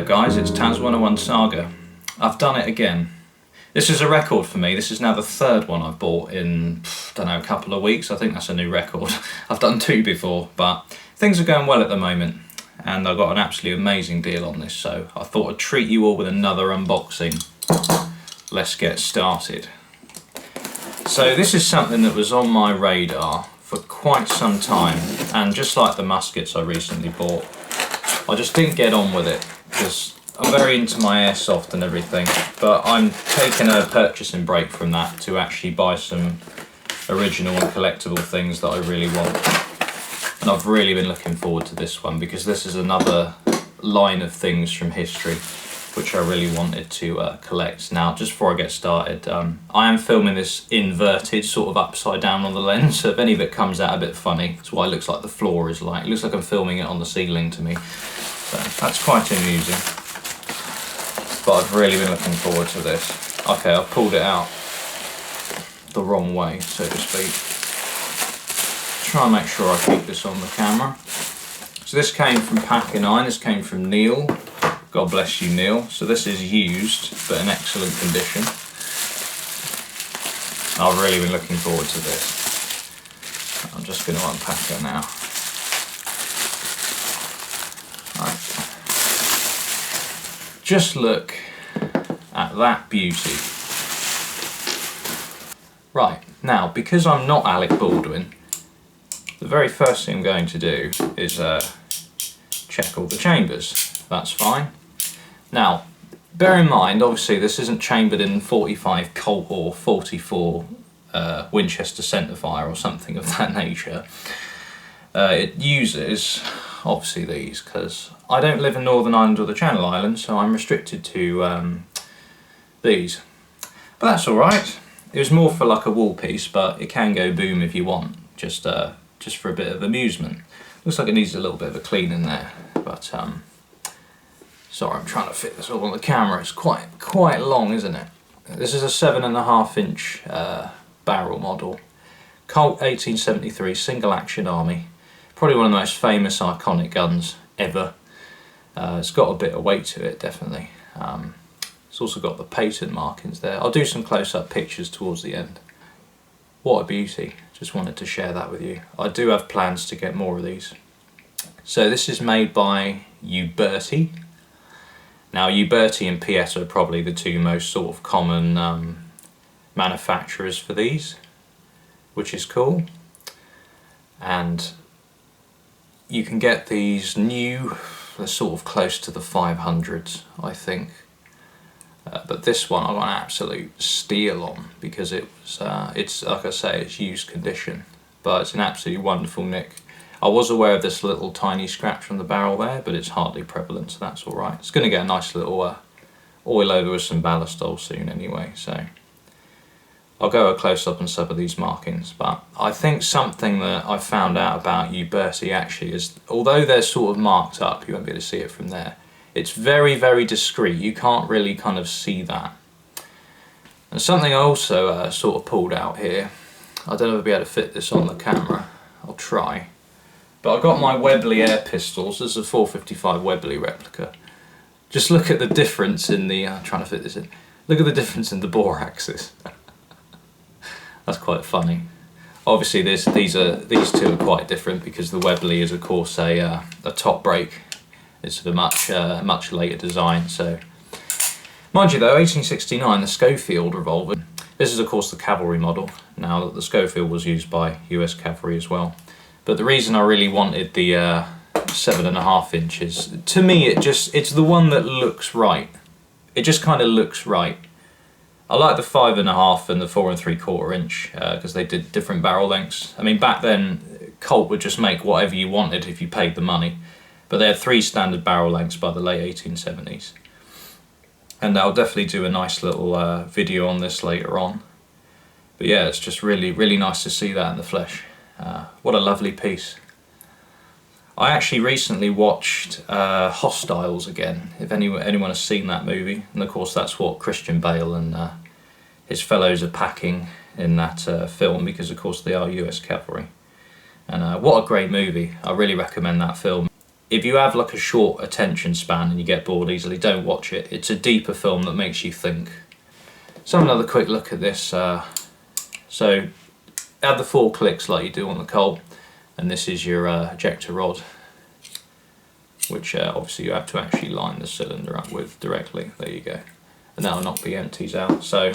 guys, it's Taz 101 Saga. I've done it again. This is a record for me. This is now the third one I've bought in, don't know, a couple of weeks. I think that's a new record. I've done two before, but things are going well at the moment and I got an absolutely amazing deal on this, so I thought I'd treat you all with another unboxing. Let's get started. So this is something that was on my radar for quite some time, and just like the muskets I recently bought, I just didn't get on with it because I'm very into my airsoft and everything, but I'm taking a purchasing break from that to actually buy some original and collectible things that I really want. And I've really been looking forward to this one because this is another line of things from history which I really wanted to collect. Now, just before I get started, I am filming this inverted, sort of upside down on the lens, so if any of it comes out a bit funny, that's why it looks like the floor is like. It looks like I'm filming it on the ceiling to me. So that's quite amusing. But I've really been looking forward to this. Okay, I've pulled it out the wrong way, so to speak. Try and make sure I keep this on the camera. So this came from Pack and Nine, this came from Neil. God bless you, Neil. So this is used, but in excellent condition. I've really been looking forward to this. I'm just going to unpack it now. Right. Just look at that beauty. Right, now because I'm not Alec Baldwin, the very first thing I'm going to do is check all the chambers. That's fine. Now, bear in mind, obviously this isn't chambered in 45 Colt or 44 Winchester centerfire or something of that nature. It uses, obviously, these, because I don't live in Northern Ireland or the Channel Islands, so I'm restricted to these. But that's alright. It was more for like a wall piece, but it can go boom if you want, just for a bit of amusement. Looks like it needs a little bit of a clean in there, but sorry, I'm trying to fit this all on the camera. It's quite long, isn't it? This is a 7.5 inch barrel model. Colt 1873 single action army. Probably one of the most famous iconic guns ever. It's got a bit of weight to it, definitely. It's also got the patent markings there. I'll do some close-up pictures towards the end. What a beauty. Just wanted to share that with you. I do have plans to get more of these. So this is made by Uberti. Now, Uberti and PS are probably the two most sort of common manufacturers for these, which is cool. And you can get these new, they're sort of close to the 500s, I think. But this one I got an absolute steal on because it was, it's like I say, it's used condition, but it's an absolutely wonderful nick. I was aware of this little tiny scratch from the barrel there, but it's hardly prevalent, so that's alright. It's going to get a nice little oil over with some ballast oil soon anyway, so I'll go a close-up on some of these markings. But I think something that I found out about Uberti actually is, although they're sort of marked up, you won't be able to see it from there, it's very, very discreet. You can't really kind of see that. And something I also sort of pulled out here, I don't know if I'll be able to fit this on the camera, I'll try. But I got my Webley air pistols. This is a 455 Webley replica. Just look at the difference in the, I'm trying to fit this in, look at the difference in the bore axis. That's quite funny. Obviously these two are quite different because the Webley is of course a top break. It's a much later design. So, mind you though, 1869, the Schofield revolver. This is of course the cavalry model. Now the Schofield was used by US cavalry as well. But the reason I really wanted the 7.5 inches, to me it's the one that looks right. It just kind of looks right. I like the 5.5 and the 4 3/4 inch because they did different barrel lengths. I mean, back then Colt would just make whatever you wanted if you paid the money. But they had 3 standard barrel lengths by the late 1870s. And I'll definitely do a nice little video on this later on. But yeah, it's just really, really nice to see that in the flesh. What a lovely piece. I actually recently watched Hostiles again, if anyone has seen that movie. And of course that's what Christian Bale and his fellows are packing in that film, because of course they are US cavalry. And what a great movie. I really recommend that film. if you have like a short attention span and you get bored easily, don't watch it. It's a deeper film that makes you think. So another quick look at this. So add the 4 clicks like you do on the Colt, and this is your ejector rod, which obviously you have to actually line the cylinder up with directly. There you go. And that'll knock the empties out. So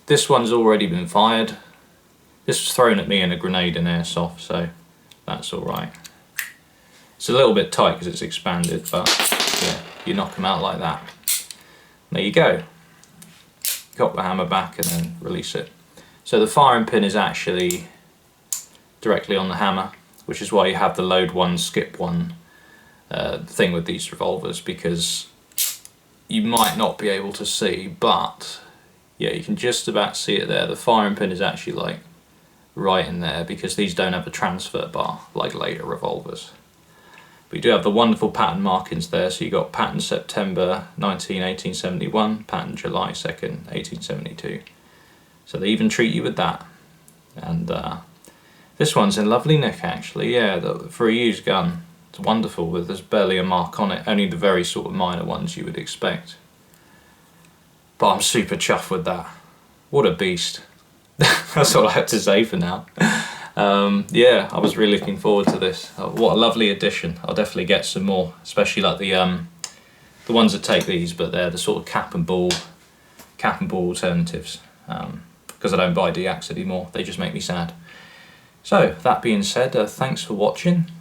this one's already been fired. This was thrown at me in a grenade in airsoft, so that's alright. It's a little bit tight because it's expanded, but yeah, you knock them out like that. There you go. Got the hammer back and then release it. So the firing pin is actually directly on the hammer, which is why you have the load one, skip one thing with these revolvers, because you might not be able to see, but yeah, you can just about see it there. The firing pin is actually like right in there, because these don't have a transfer bar like later revolvers. But you do have the wonderful pattern markings there, so you got pattern September 1871, pattern July 2nd, 1872. So they even treat you with that. And this one's in lovely nick actually, yeah, for a used gun. It's wonderful, there's barely a mark on it, only the very sort of minor ones you would expect. But I'm super chuffed with that. What a beast. That's all I have to say for now. Yeah, I was really looking forward to this. What a lovely addition. I'll definitely get some more, especially like the ones that take these, but they're the sort of cap and ball alternatives. Because I don't buy DX anymore, they just make me sad. So that being said, thanks for watching.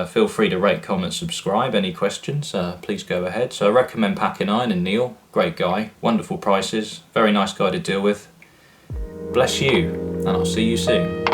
Feel free to rate, comment, subscribe. Any questions, please go ahead. So I recommend Packing Iron and Neil, great guy, wonderful prices, very nice guy to deal with. Bless you, and I'll see you soon.